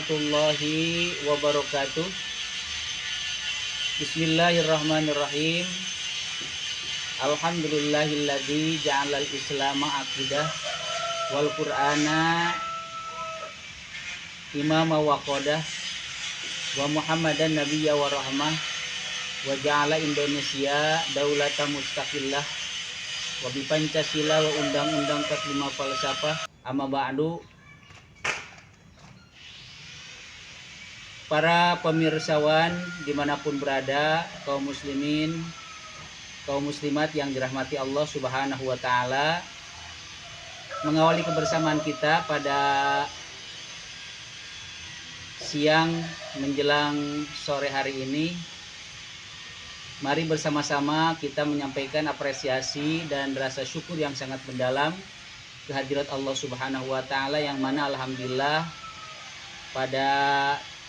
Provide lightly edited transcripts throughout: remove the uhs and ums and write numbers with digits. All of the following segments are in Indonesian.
warahmatullahi wabarakatuh. Bismillahirrahmanirrahim. Alhamdulillahilladzi ja'alal islama aqidah wal qur'ana imama wa qadah wa muhammadan nabiyya wa rahmah wa ja'ala Indonesia daulatan mustaqillah wa bi Pancasila wa undang-undang 45 falsafah. Amma ba'du. Para pemirsawan dimanapun berada, kaum muslimin, kaum muslimat yang dirahmati Allah Subhanahu wa Ta'ala, mengawali kebersamaan kita pada siang menjelang sore hari ini, mari bersama-sama kita menyampaikan apresiasi dan rasa syukur yang sangat mendalam kehadirat Allah Subhanahu wa Ta'ala, yang mana alhamdulillah pada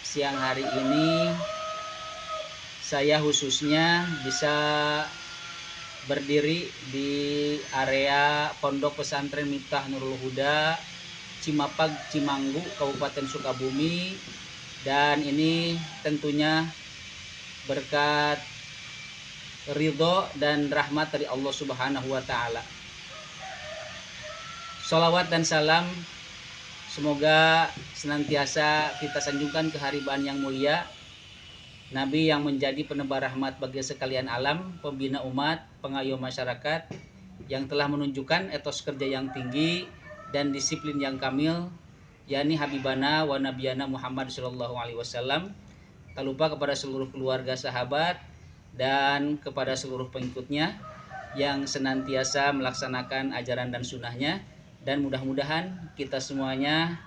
siang hari ini saya khususnya bisa berdiri di area Pondok Pesantren Miftah Nurul Huda, Cimapag, Cimanggu, Kabupaten Sukabumi, dan ini tentunya berkat ridho dan rahmat dari Allah Subhanahu wa Ta'ala. Sholawat dan salam semoga senantiasa kita sanjungkan ke haribaan yang mulia, Nabi yang menjadi penebar rahmat bagi sekalian alam, pembina umat, pengayuh masyarakat, yang telah menunjukkan etos kerja yang tinggi dan disiplin yang kamil, yakni Habibana wa Nabiyana Muhammad sallallahu alaihi wasallam. Tak lupa kepada seluruh keluarga, sahabat, dan kepada seluruh pengikutnya yang senantiasa melaksanakan ajaran dan sunnahnya. Dan mudah-mudahan kita semuanya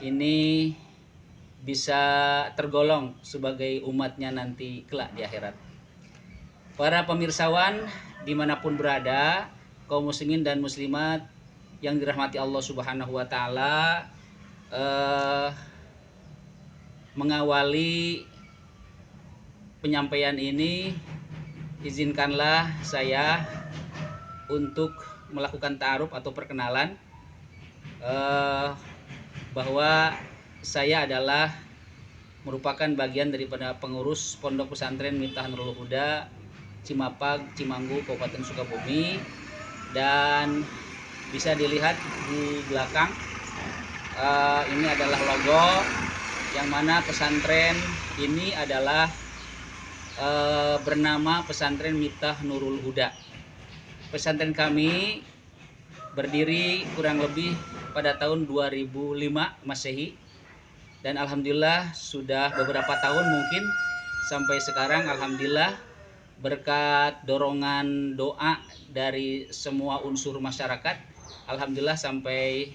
ini bisa tergolong sebagai umatnya nanti kelak di akhirat. Para pemirsawan dimanapun berada, kaum muslimin dan muslimat yang dirahmati Allah Subhanahu wa Ta'ala, mengawali penyampaian ini, izinkanlah saya untuk melakukan ta'aruf atau perkenalan, bahwa saya adalah merupakan bagian daripada pengurus Pondok Pesantren Miftah Nurul Huda, Cimapag, Cimanggu, Kabupaten Sukabumi. Dan bisa dilihat di belakang, ini adalah logo yang mana pesantren ini adalah bernama Pesantren Miftah Nurul Huda. Pesantren kami berdiri kurang lebih pada tahun 2005 Masehi, dan alhamdulillah sudah beberapa tahun mungkin sampai sekarang, alhamdulillah berkat dorongan doa dari semua unsur masyarakat, alhamdulillah sampai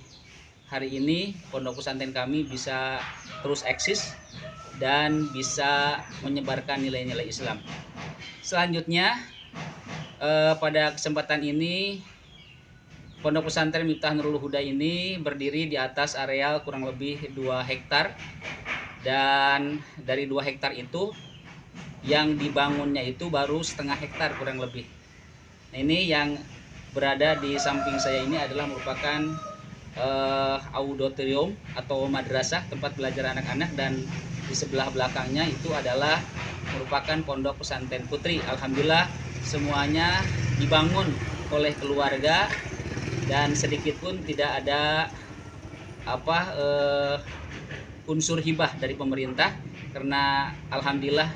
hari ini pondok pesantren kami bisa terus eksis dan bisa menyebarkan nilai-nilai Islam. Selanjutnya, pada kesempatan ini Pondok Pesantren Miftah Nurul Huda ini berdiri di atas areal kurang lebih 2 hektar, dan dari 2 hektar itu yang dibangunnya itu baru setengah hektar kurang lebih. Nah, ini yang berada di samping saya ini adalah merupakan auditorium atau madrasah, tempat belajar anak-anak, dan di sebelah belakangnya itu adalah merupakan Pondok Pesantren Putri. Alhamdulillah semuanya dibangun oleh keluarga dan sedikit pun tidak ada unsur hibah dari pemerintah, karena alhamdulillah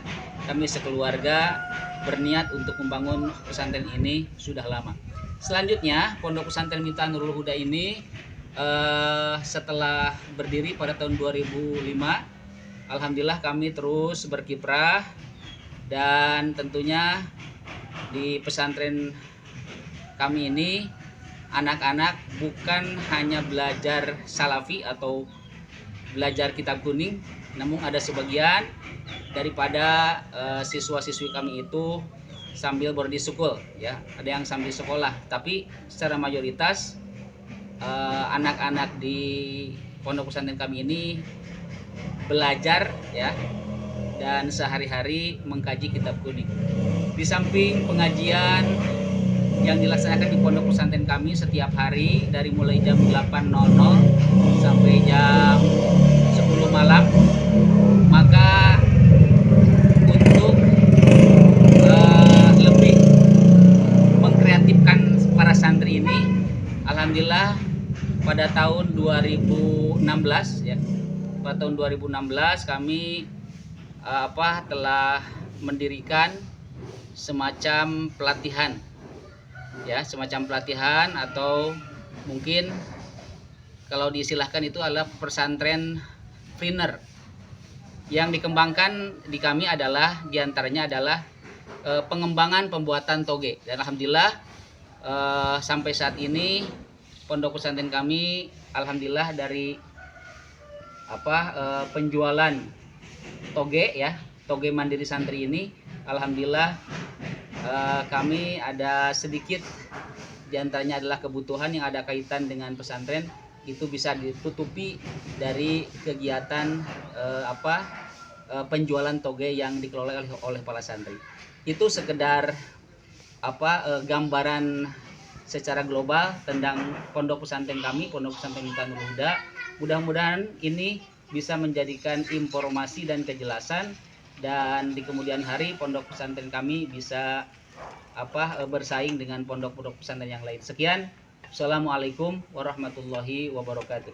kami sekeluarga berniat untuk membangun pesantren ini sudah lama. Selanjutnya, Pondok Pesantren Miftah Nurul Huda ini setelah berdiri pada tahun 2005, alhamdulillah kami terus berkiprah, dan tentunya di pesantren kami ini anak-anak bukan hanya belajar salafi atau belajar kitab kuning, namun ada sebagian daripada siswa-siswi kami itu sambil boarding school, ya, ada yang sambil sekolah, tapi secara mayoritas anak-anak di pondok pesantren kami ini belajar, ya, dan sehari-hari mengkaji kitab kuning. Di samping pengajian yang dilaksanakan di pondok pesantren kami setiap hari dari mulai jam 8.00 sampai jam 10 malam. Maka untuk lebih mengkreatifkan para santri ini, alhamdulillah pada tahun 2016 ya. Pada tahun 2016 kami telah mendirikan semacam pelatihan ya, semacam pelatihan atau mungkin kalau diistilahkan itu adalah pesantren trainer. Yang dikembangkan di kami adalah diantaranya adalah pengembangan pembuatan toge, dan alhamdulillah sampai saat ini pondok pesantren kami alhamdulillah dari penjualan toge ya, toge mandiri santri ini alhamdulillah kami ada sedikit diantaranya adalah kebutuhan yang ada kaitan dengan pesantren itu bisa ditutupi dari kegiatan penjualan toge yang dikelola oleh para santri. Itu sekedar gambaran secara global tentang pondok pesantren kami, pondok pesantren Miftahul Huda. Mudah-mudahan ini bisa menjadikan informasi dan kejelasan, dan di kemudian hari pondok pesantren kami bisa bersaing dengan pondok-pondok pesantren yang lain. Sekian. Assalamualaikum warahmatullahi wabarakatuh.